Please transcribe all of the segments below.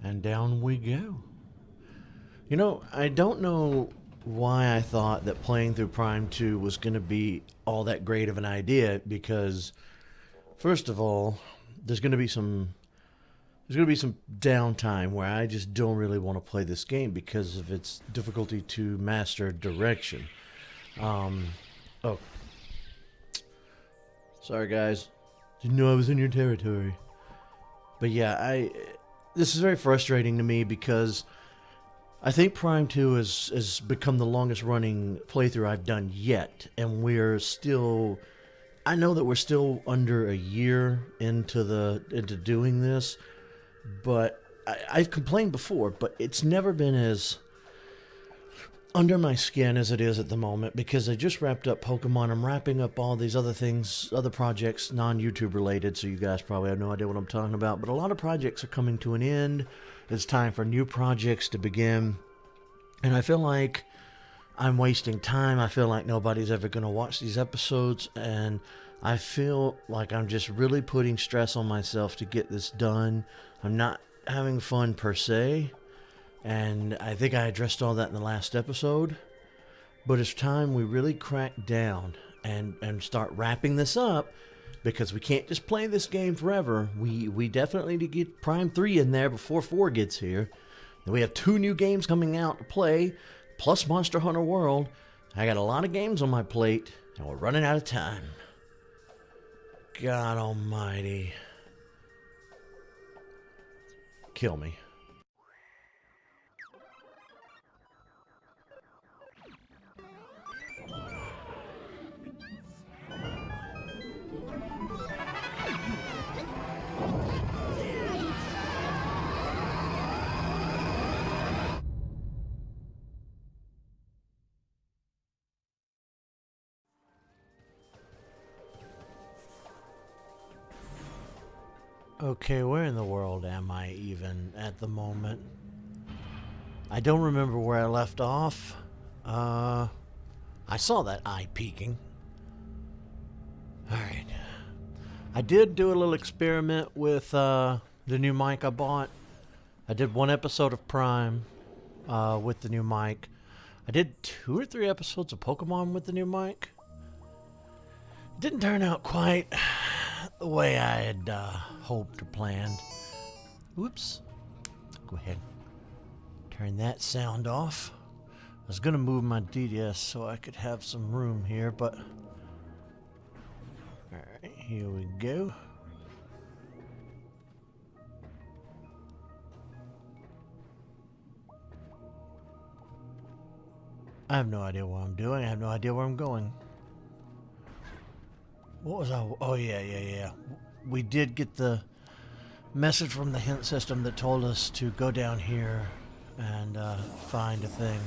And down we go. You know, I don't know why I thought that playing through Prime 2 was going to be all that great of an idea because, first of all, there's going to be some downtime where I just don't really want to play this game because of its difficulty to master direction. Oh, sorry guys, didn't know I was in your territory. But yeah, this is very frustrating to me because I think Prime 2 has become the longest running playthrough I've done yet, and I know that we're still under a year into doing this, but I've complained before, but it's never been as under my skin as it is at the moment because I just wrapped up Pokemon. I'm wrapping up all these other things, other projects, non-YouTube related, so you guys probably have no idea what I'm talking about, but a lot of projects are coming to an end. It's time for new projects to begin, and I feel like I'm wasting time. I feel like nobody's ever going to watch these episodes, and I feel like I'm just really putting stress on myself to get this done. I'm not having fun per se, and I think I addressed all that in the last episode, but it's time we really crack down and start wrapping this up because we can't just play this game forever. We definitely need to get Prime 3 in there before 4 gets here. Then we have 2 new games coming out to play, plus Monster Hunter World. I got a lot of games on my plate, and we're running out of time. God almighty. Kill me. Okay, where in the world am I even at the moment? I don't remember where I left off. I saw that eye peeking. Alright. I did do a little experiment with the new mic I bought. I did 1 episode of Prime with the new mic. I did 2 or 3 episodes of Pokemon with the new mic. It didn't turn out quite the way I had hoped or planned. Whoops. Go ahead. Turn that sound off. I was going to move my DDS so I could have some room here, but... Alright, here we go. I have no idea what I'm doing. I have no idea where I'm going. What was I... Oh, yeah. We did get the message from the hint system that told us to go down here and find a thing.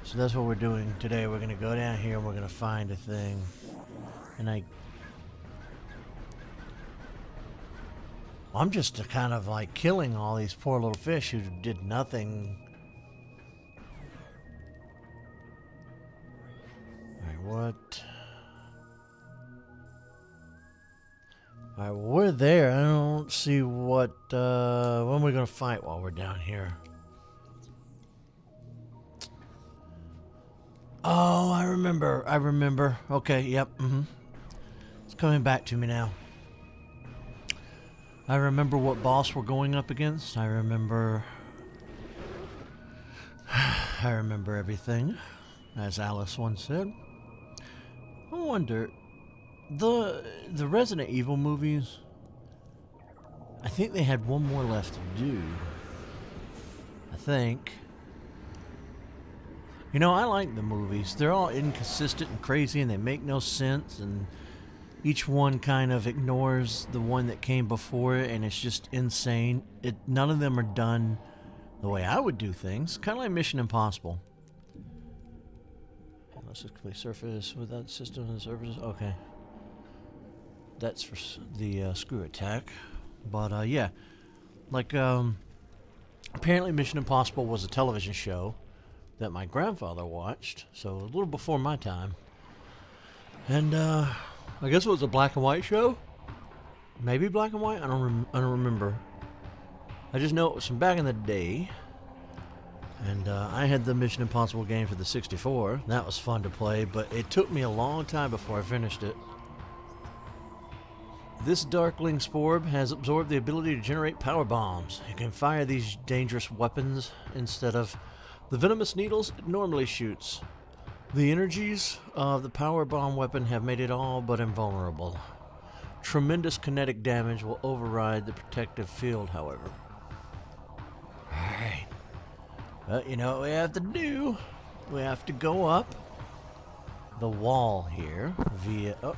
So that's what we're doing today. We're going to go down here and we're going to find a thing. And I'm just kind of like killing all these poor little fish who did nothing. Alright, what... Alright, well, we're there. I don't see what, when we're gonna fight while we're down here. Oh, I remember. Okay, yep, It's coming back to me now. I remember what boss we're going up against. I remember everything, as Alice once said. I wonder... The Resident Evil movies, I think they had 1 more left to do. I think. You know, I like the movies. They're all inconsistent and crazy and they make no sense, and each one kind of ignores the one that came before it, and it's just insane. None of them are done the way I would do things. Kind of like Mission Impossible. Let's just complete surface without system and surfaces. Okay. That's for the screw attack. But yeah, like apparently Mission Impossible was a television show that my grandfather watched, so a little before my time. And I guess it was a black and white show. Maybe black and white. I don't remember. I just know it was from back in the day. And I had the Mission Impossible game for the 64. That was fun to play, but it took me a long time before I finished it. This Darkling Sporb has absorbed the ability to generate power bombs. You can fire these dangerous weapons instead of the venomous needles it normally shoots. The energies of the power bomb weapon have made it all but invulnerable. Tremendous kinetic damage will override the protective field, however. Alright. You know what we have to do? We have to go up the wall here via... Oh,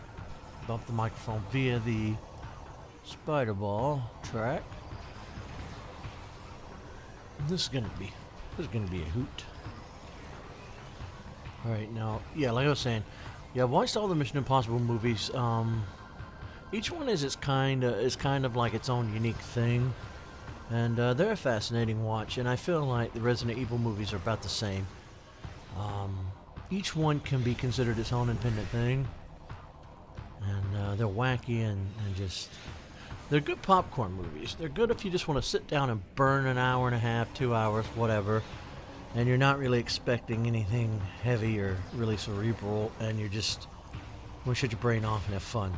bump the microphone via the spider ball track. This is gonna be a hoot. Alright, now, yeah, like I was saying, yeah, I've watched all the Mission Impossible movies. Each one is kind of like its own unique thing, and they're a fascinating watch. And I feel like the Resident Evil movies are about the same. Each one can be considered its own independent thing, and they're wacky and just they're good popcorn movies. They're good if you just want to sit down and burn an hour and a half, 2 hours, whatever, and you're not really expecting anything heavy or really cerebral, and you're just want to shut your brain off and have fun.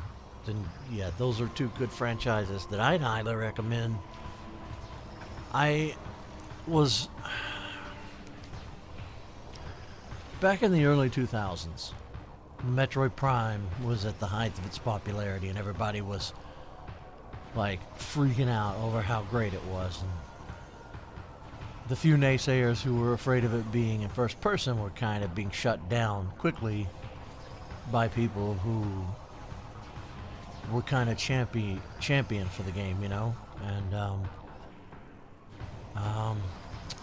Then yeah, those are two good franchises that I'd highly recommend. I was back in the early 2000s. Metroid Prime was at the height of its popularity, and everybody was like freaking out over how great it was. And the few naysayers who were afraid of it being in first person were kind of being shut down quickly by people who were kind of champion for the game, you know. And I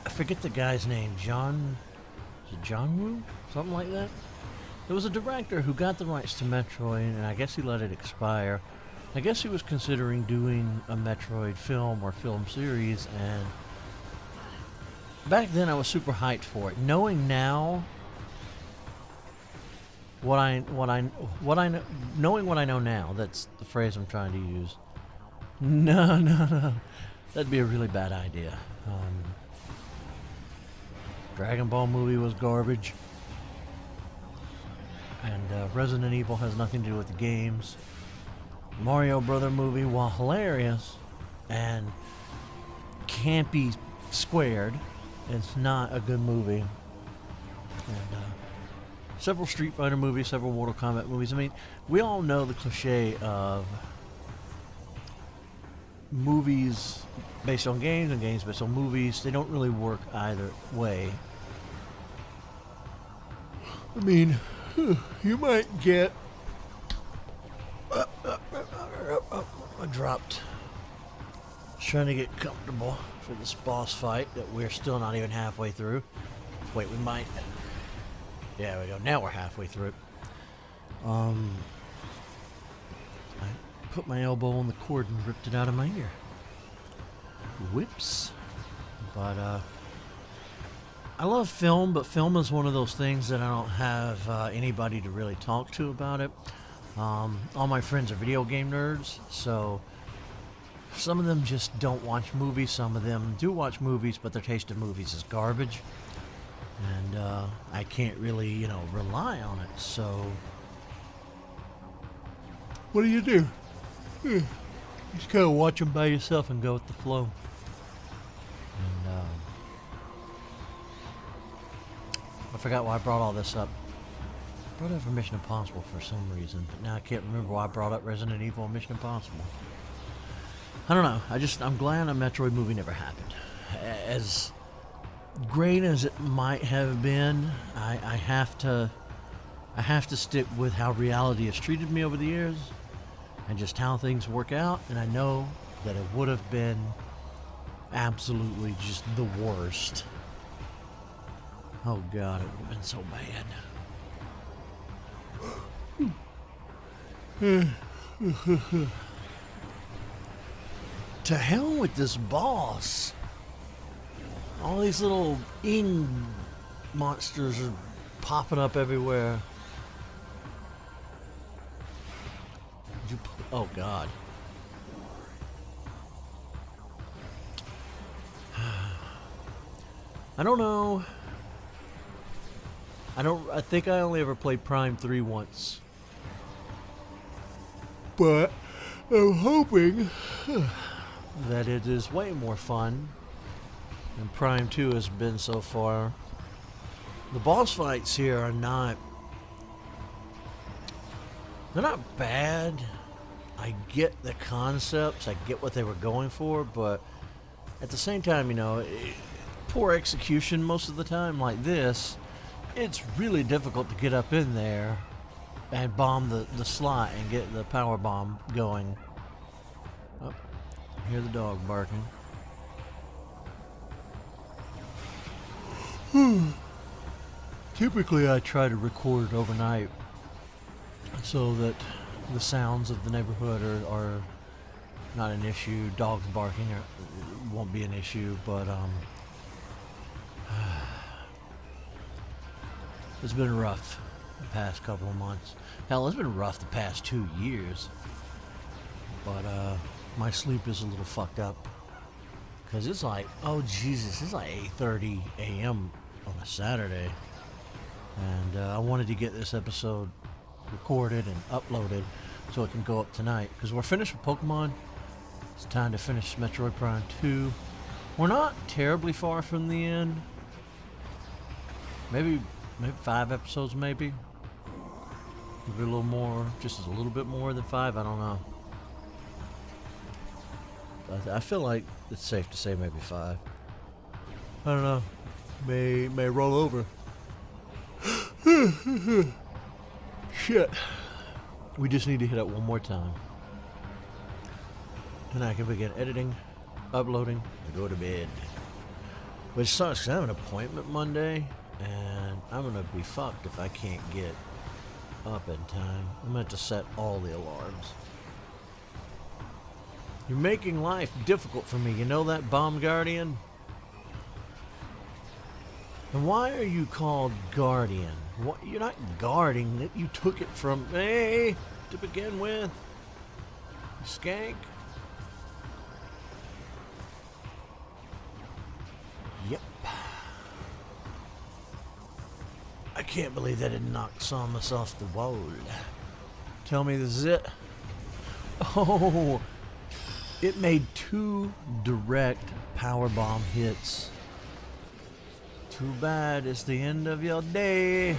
forget the guy's name. John Woo? Something like that. There was a director who got the rights to Metroid, and I guess he let it expire. I guess he was considering doing a Metroid film or film series, and back then I was super hyped for it. Knowing now knowing what I know now, that's the phrase I'm trying to use. No. That'd be a really bad idea. Dragon Ball movie was garbage. And Resident Evil has nothing to do with the games. Mario Brother movie, while hilarious and campy squared, it's not a good movie. And several Street Fighter movies, several Mortal Kombat movies. I mean, we all know the cliche of movies based on games and games based on movies. They don't really work either way. I mean, you might get... I dropped. Trying to get comfortable for this boss fight that we're still not even halfway through. Wait, we might... Yeah, we go. Now we're halfway through it. I put my elbow on the cord and ripped it out of my ear. Whips. But, I love film, but film is one of those things that I don't have anybody to really talk to about it. All my friends are video game nerds, so some of them just don't watch movies. Some of them do watch movies, but their taste of movies is garbage. And I can't really, rely on it. So what do? You just kind of watch them by yourself and go with the flow. And I forgot why I brought all this up. I brought up for Mission Impossible for some reason, but now I can't remember why I brought up Resident Evil and Mission Impossible. I don't know. I'm glad a Metroid movie never happened. As great as it might have been, I have to stick with how reality has treated me over the years and just how things work out, and I know that it would have been absolutely just the worst. Oh god, it would have been so bad. To hell with this boss. All these little monsters are popping up everywhere. Oh god. I don't know. I think I only ever played Prime 3 once. But I'm hoping that it is way more fun than Prime 2 has been so far. The boss fights here are not... They're not bad. I get the concepts. I get what they were going for, but at the same time, you know, poor execution most of the time like this. It's really difficult to get up in there and bomb the slot and get the power bomb going. Oh, I hear the dog barking. Typically I try to record overnight so that the sounds of the neighborhood are not an issue. Dogs barking won't be an issue, but it's been rough the past couple of months. Hell, it's been rough the past 2 years. But my sleep is a little fucked up. Because it's like, oh Jesus, it's like 8:30 a.m. on a Saturday. And I wanted to get this episode recorded and uploaded so it can go up tonight. Because we're finished with Pokemon. It's time to finish Metroid Prime 2. We're not terribly far from the end. Maybe 5 episodes, maybe a little more, just a little bit more than 5. I don't know. I feel like it's safe to say maybe 5. I don't know. May roll over. Shit. We just need to hit it one more time, and I can begin editing, uploading, and go to bed. Which sucks, 'cause I have an appointment Monday, and I'm gonna be fucked if I can't get up in time. I'm gonna have to set all the alarms. You're making life difficult for me, you know that, Bomb Guardian? And why are you called Guardian? What, you're not guarding it, you took it from me to begin with. You skank. Yep. I can't believe that it knocked Samus off the wall. Tell me this is it. Oh, it made 2 direct powerbomb hits. Too bad it's the end of your day.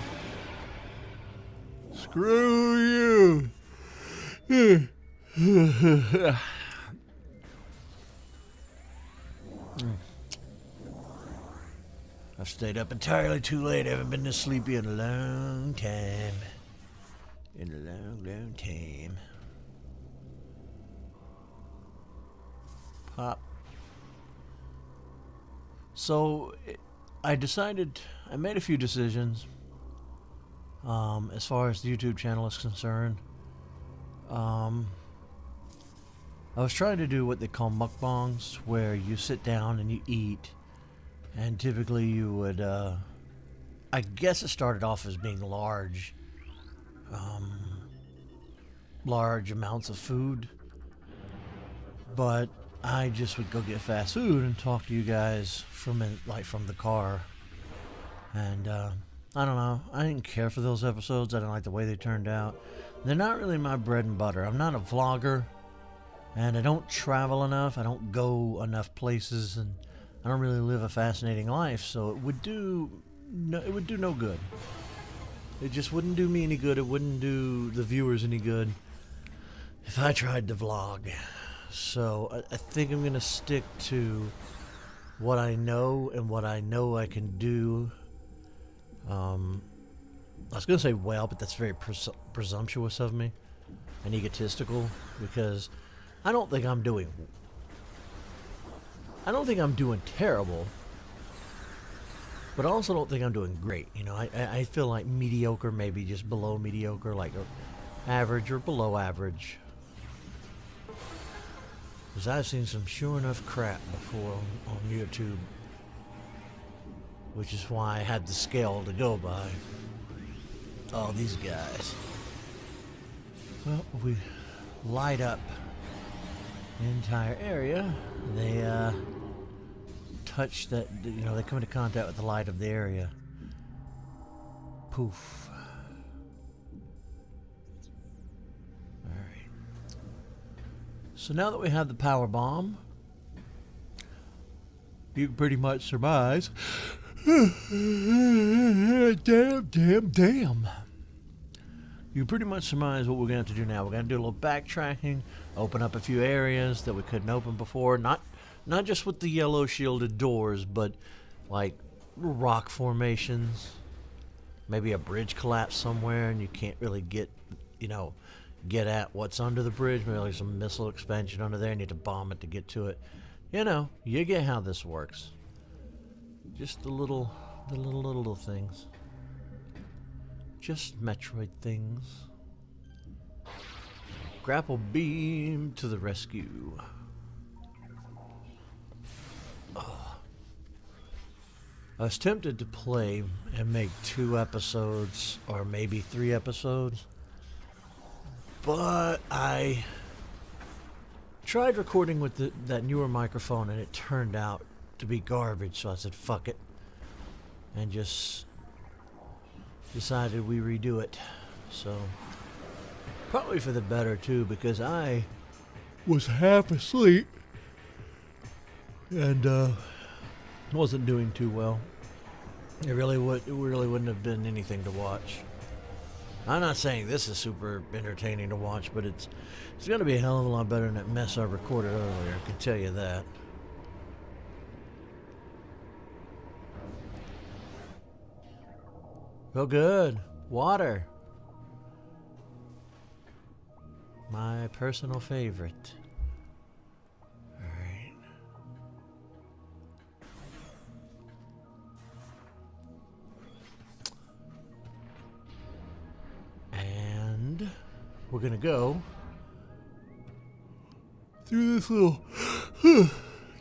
Screw you. I've stayed up entirely too late. I haven't been this sleepy in a long time. In a long, long time. Pop. So, I made a few decisions as far as the YouTube channel is concerned. I was trying to do what they call mukbangs, where you sit down and you eat, and typically you would, I guess it started off as being large amounts of food, but I just would go get fast food and talk to you guys from the car. And I don't know, I didn't care for those episodes. I didn't like the way they turned out. They're not really my bread and butter. I'm not a vlogger, and I don't travel enough. I don't go enough places, and I don't really live a fascinating life. So it would do no good. It just wouldn't do me any good. It wouldn't do the viewers any good if I tried to vlog. So I think I'm going to stick to what I know and what I know I can do. I was going to say well, but that's very presumptuous of me and egotistical, because I don't think I'm doing terrible, but I also don't think I'm doing great. You know, I feel like mediocre, maybe just below mediocre, like average or below average. Because I've seen some sure enough crap before on YouTube, which is why I had the scale to go by. Oh, these guys. Well, we light up the entire area. They touch that, you know, they come into contact with the light of the area. Poof. Alright. So now that we have the power bomb, you can pretty much surmise. Damn. You pretty much surmise what we're going to have to do now. We're going to do a little backtracking, open up a few areas that we couldn't open before. Not just with the yellow shielded doors, but like rock formations. Maybe a bridge collapse somewhere and you can't really get at what's under the bridge. Maybe like some missile expansion under there. You need to bomb it to get to it. You know, you get how this works. Just the little things. Just Metroid things. Grapple beam to the rescue. Oh. I was tempted to play and make 2 episodes or maybe 3 episodes, but I tried recording with that newer microphone and it turned out to be garbage, so I said fuck it and just decided we redo it. So probably for the better too, because I was half asleep and wasn't doing too well. It really wouldn't have been anything to watch. I'm not saying this is super entertaining to watch, but it's going to be a hell of a lot better than that mess I recorded earlier, I can tell you that. Oh good. Water. My personal favorite. Alright. And we're gonna go through this little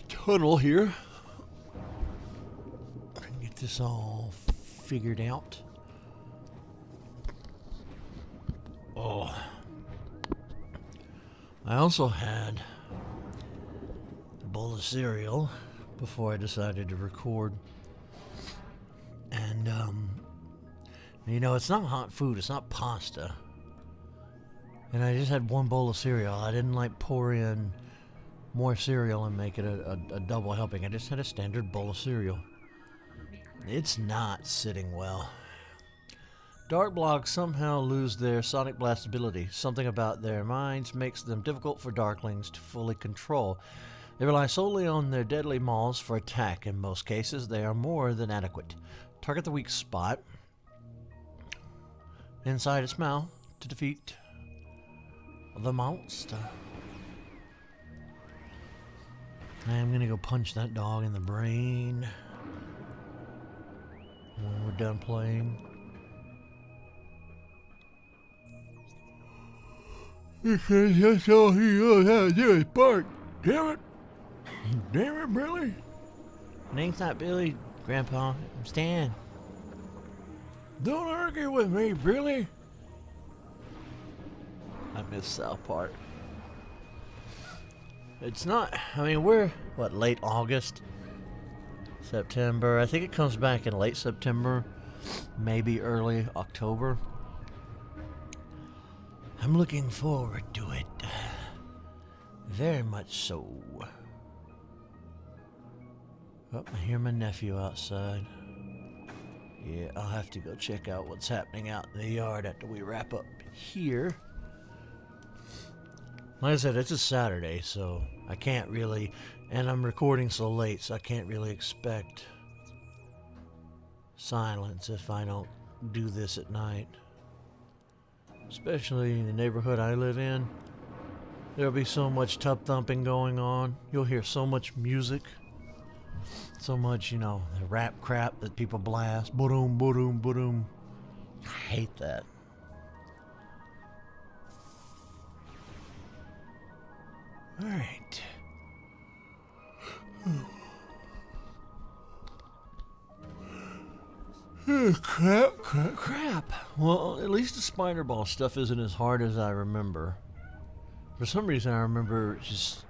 tunnel here and get this all figured out. Oh, I also had a bowl of cereal before I decided to record. And, you know, it's not hot food, it's not pasta. And I just had one bowl of cereal. I didn't like pour in more cereal and make it a double helping. I just had a standard bowl of cereal. It's not sitting well. Dark blocks somehow lose their sonic blast ability. Something about their minds makes them difficult for darklings to fully control. They rely solely on their deadly maws for attack. In most cases, they are more than adequate. Target the weak spot inside its mouth to defeat the monster. I'm gonna go punch that dog in the brain when we're done playing. That's all he knows how to do is bark. Damn it. Damn it, Billy. Name's not Billy, Grandpa. I'm Stan. Don't argue with me, Billy. I miss South Park. It's not, I mean, we're, late August? September. I think it comes back in late September, maybe early October. I'm looking forward to it. Very much so. Oh, I hear my nephew outside. Yeah, I'll have to go check out what's happening out in the yard after we wrap up here. Like I said, it's a Saturday, so I can't really, and I'm recording so late, so I can't really expect silence if I don't do this at night. Especially in the neighborhood I live in. There'll be so much tub thumping going on. You'll hear so much music. So much, you know, the rap crap that people blast. Boom, boom, boom. I hate that. Alright. Crap. Well, at least the spider ball stuff isn't as hard as I remember. For some reason, I remember just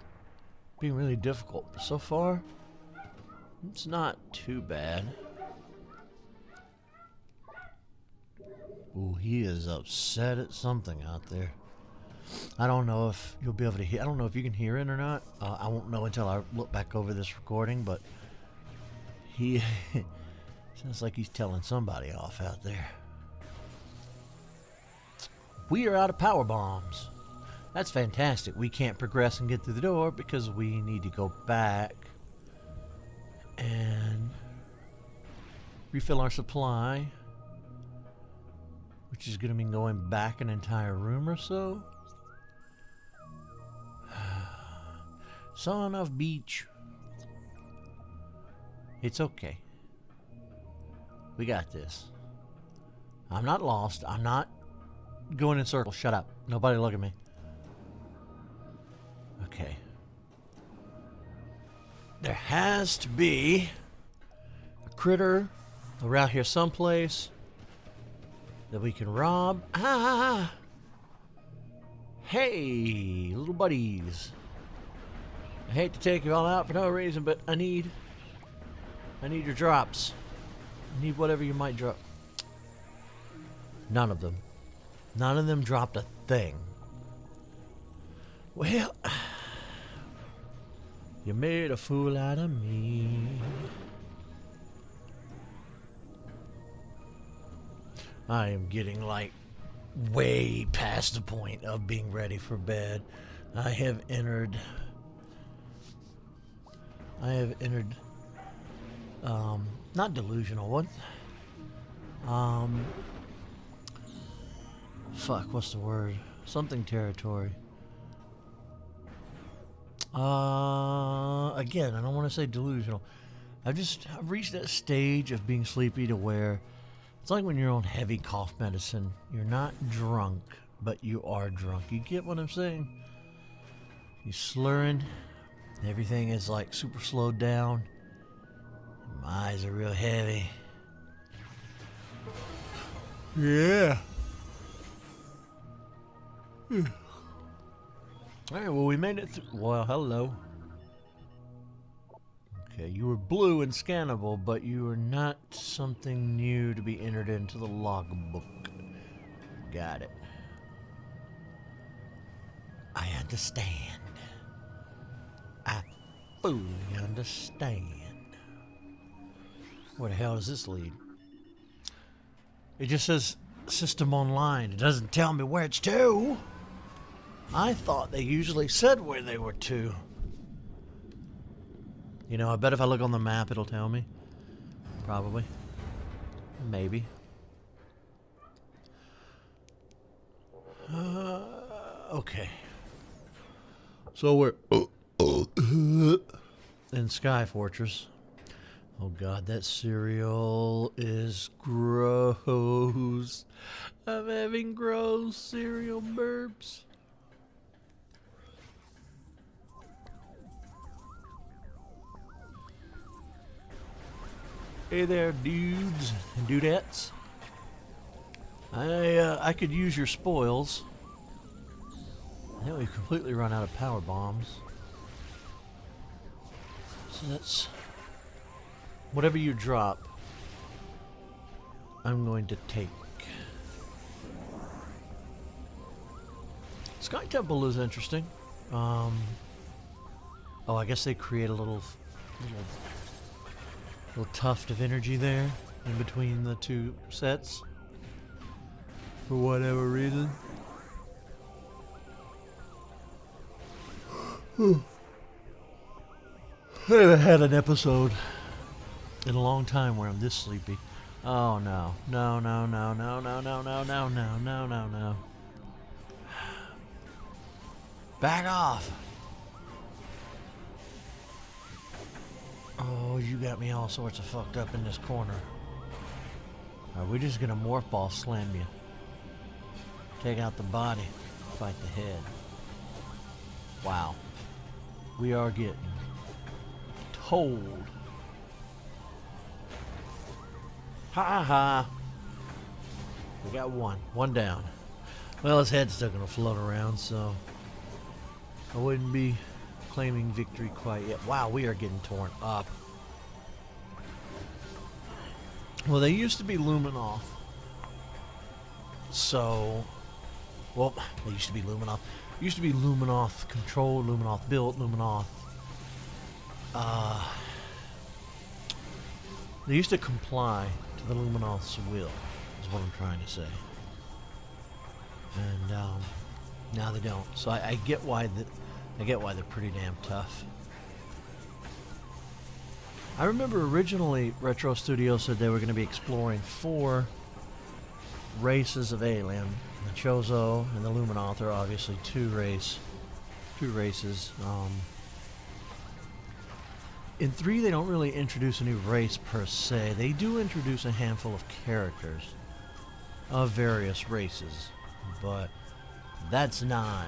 being really difficult. But so far, It's not too bad. Ooh, he is upset at something out there. I don't know if you'll be able to hear. I don't know if you can hear it or not. I won't know until I look back over this recording, but he sounds like he's telling somebody off out there. We are out of power bombs. That's fantastic. We can't progress and get through the door because we need to go back and refill our supply, which is going to mean going back an entire room or so. Son of beach. It's okay. We got this. I'm not lost. I'm not going in circles. Shut up. Nobody look at me. Okay. There has to be a critter around here someplace that we can rob. Ah! Hey, little buddies. I hate to take you all out for no reason, but I need your drops. I need whatever you might drop. None of them. None of them dropped a thing. Well, you made a fool out of me. I am getting like way past the point of being ready for bed. I have entered not delusional, what? Fuck, what's the word? Something territory. Again, I don't want to say delusional. I've reached that stage of being sleepy to where it's like when you're on heavy cough medicine. You're not drunk, but you are drunk. You get what I'm saying? You're slurring. Everything is like super slowed down. My eyes are real heavy. Yeah. Alright, well, we made it through. Well, hello. Okay, you were blue and scannable, but you are not something new to be entered into the logbook. Got it. I understand. I fully understand. Where the hell does this lead? It just says system online. It doesn't tell me where it's to. I thought they usually said where they were to. You know, I bet if I look on the map, it'll tell me. Probably. Maybe. Okay. So we're in Sky Fortress. Oh God, that cereal is gross. I'm having gross cereal burps. Hey there, dudes and dudettes. I could use your spoils. I think we've completely run out of power bombs. So that's whatever you drop, I'm going to take. Sky Temple is interesting. Oh, I guess they create a little tuft of energy there in between the two sets for whatever reason. I haven't had an episode in a long time where I'm this sleepy. Oh no. No, no, no, no, no, no, no, no, no, no, no, no. Back off. Oh, you got me all sorts of fucked up in this corner. Are we just gonna morph ball slam you? Take out the body, fight the head. Wow. We are getting told. Ha ha. We got one down. Well, his head's still gonna float around, so I wouldn't be claiming victory quite yet. Wow, we are getting torn up. Well, they used to be Luminoth. So, well, they used to be Luminoth. Used to be Luminoth controlled, Luminoth built, Luminoth. They used to comply to the Luminoth's will, is what I'm trying to say. And now they don't. So I get why they're pretty damn tough. I remember originally Retro Studios said they were going to be exploring 4 races of alien. The Chozo and the Luminoth are obviously two races. In 3, they don't really introduce a new race per se. They do introduce a handful of characters of various races, but that's not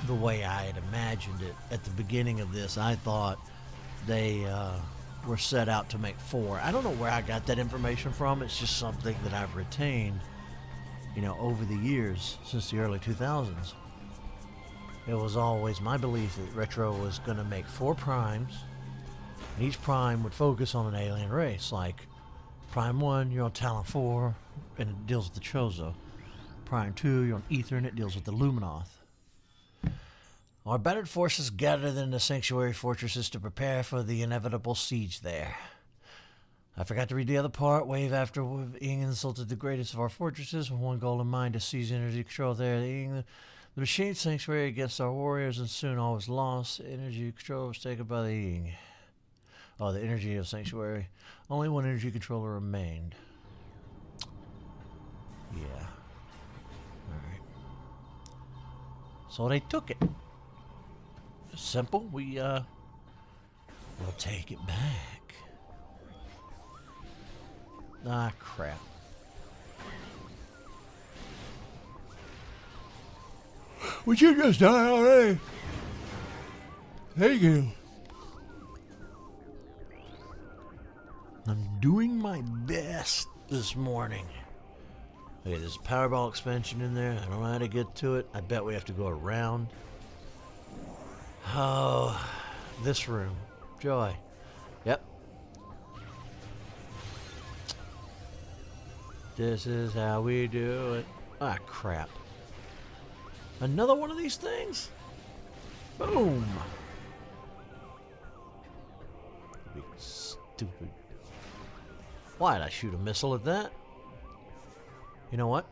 the way I had imagined it. At the beginning of this, I thought they were set out to make 4. I don't know where I got that information from. It's just something that I've retained, over the years since the early 2000s. It was always my belief that Retro was going to make 4 primes, and each prime would focus on an alien race. Like Prime 1, you're on Talon 4, and it deals with the Chozo. Prime 2, you're on Ether, and it deals with the Luminoth. Our battered forces gathered in the sanctuary fortresses to prepare for the inevitable siege there. I forgot to read the other part. Wave after wave, Ying insulted the greatest of our fortresses with one goal in mind: to seize energy control there. The machine sanctuary against our warriors, and soon all was lost. Energy control was taken by the Ying. Oh, the energy of sanctuary. Only one energy controller remained. Yeah. Alright. So they took it. Simple. We'll take it back. Ah, crap. Would you just die already? Thank you. I'm doing my best this morning. Okay, there's a Powerball expansion in there. I don't know how to get to it. I bet we have to go around. Oh, this room. Joy. Yep. This is how we do it. Ah, crap. Another one of these things? Boom. Big stupid. Why did I shoot a missile at that? You know what?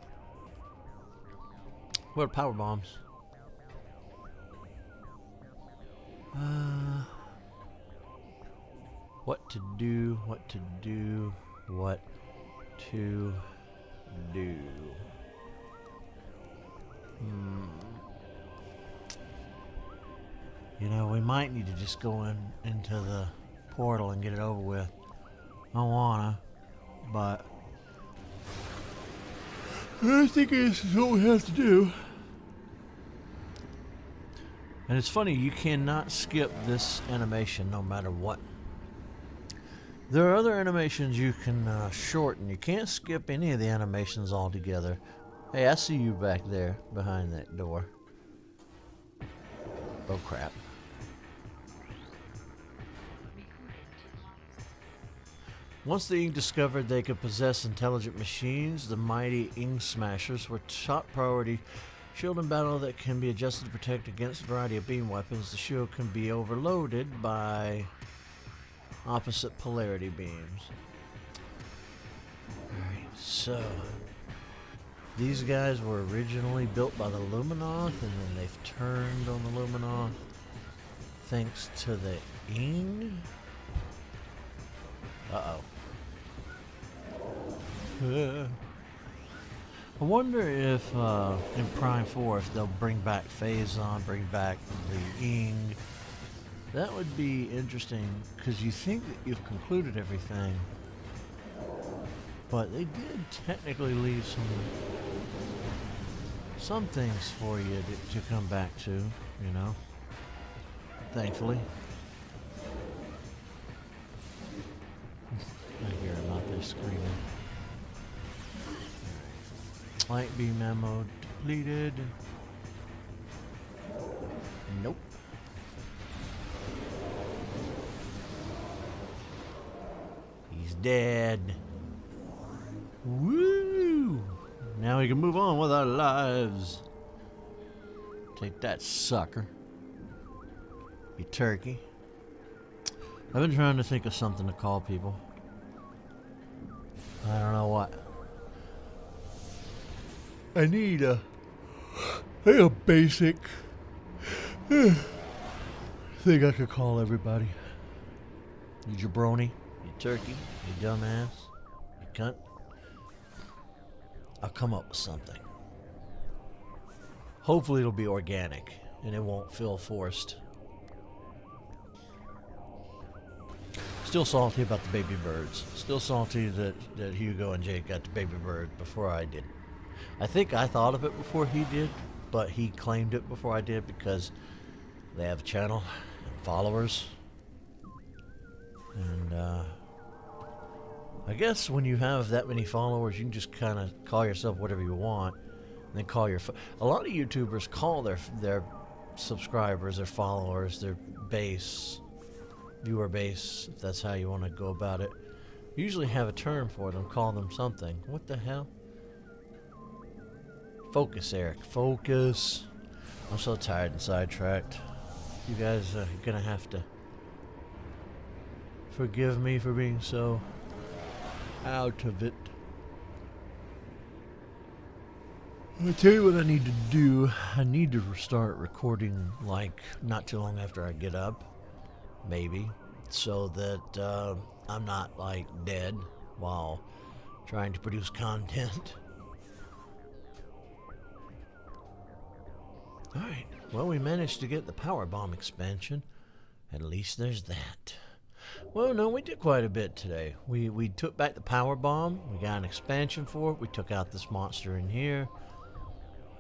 What are power bombs? What to do, what to do, what to do. We might need to just go into the portal and get it over with. I don't wanna, but I think this is what we have to do. And it's funny, you cannot skip this animation no matter what. There are other animations you can shorten. You can't skip any of the animations altogether. Hey, I see you back there behind that door. Oh, crap. Once the Ing discovered they could possess intelligent machines, the mighty Ing Smashers were top priority. Shield and battle that can be adjusted to protect against a variety of beam weapons. The shield can be overloaded by opposite polarity beams. Alright, so these guys were originally built by the Luminoth, and then they've turned on the Luminoth thanks to the Ing. I wonder if in Prime 4 if they'll bring back Phazon, bring back the Ing. That would be interesting, because you think that you've concluded everything, but they did technically leave some things for you to come back to, thankfully. I hear him out there screaming. Light beam ammo depleted. Nope. He's dead. we can move on with our lives. Take that, sucker. You turkey. I've been trying to think of something to call people. I don't know what. I need a basic thing I could call everybody. You jabroni, you turkey, you dumbass, you cunt. I'll come up with something. Hopefully it'll be organic and it won't feel forced. Still salty about the baby birds. Still salty that Hugo and Jake got the baby bird before I did. I think I thought of it before he did, but he claimed it before I did because they have a channel and followers. And I guess when you have that many followers, you can just kind of call yourself whatever you want, and then call your. A lot of YouTubers call their subscribers, their followers, their base, viewer base, if that's how you want to go about it. You usually have a term for them. Call them something. What the hell? Focus, Eric. Focus. I'm so tired and sidetracked. You guys are gonna have to forgive me for being so out of it. I'll tell you what I need to do. I need to start recording like not too long after I get up, maybe, so that I'm not like dead while trying to produce content. Alright, well, we managed to get the power bomb expansion. At least there's that. Well, no, we did quite a bit today. We took back the power bomb. We got an expansion for it. We took out this monster in here.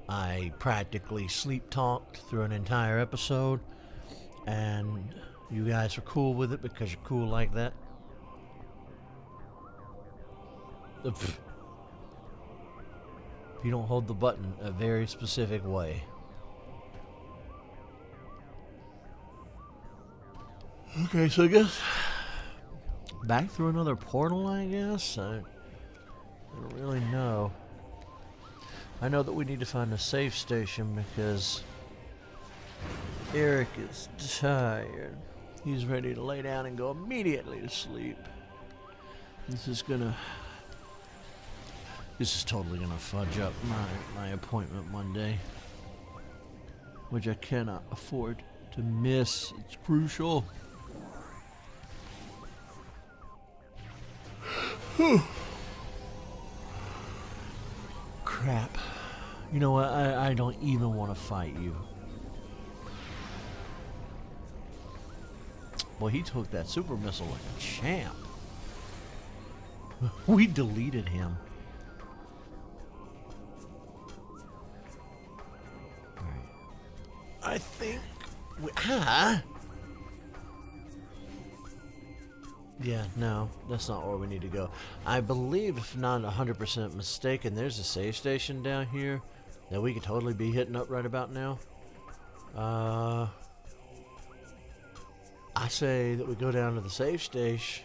I practically sleep talked through an entire episode. And you guys are cool with it because you're cool like that. If you don't hold the button a very specific way. Okay, so I guess back through another portal, I guess? I don't really know. I know that we need to find a safe station because Eric is tired. He's ready to lay down and go immediately to sleep. This is totally gonna fudge up my appointment Monday, which I cannot afford to miss. It's crucial. Crap. You know what? I don't even want to fight you. Well, he took that super missile like a champ. We deleted him. I think yeah, no, that's not where we need to go. I believe, if not 100% mistaken, there's a save station down here that we could totally be hitting up right about now. I say that we go down to the save station,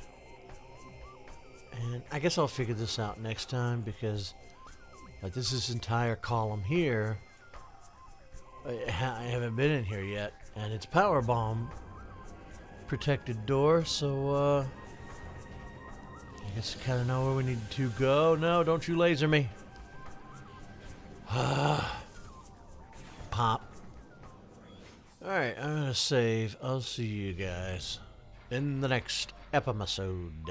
and I guess I'll figure this out next time because, like, this entire column here, I haven't been in here yet, and it's power bomb protected door, so I guess you kind of know where we need to go. No, don't you laser me. Pop. Alright, I'm gonna save. I'll see you guys in the next episode.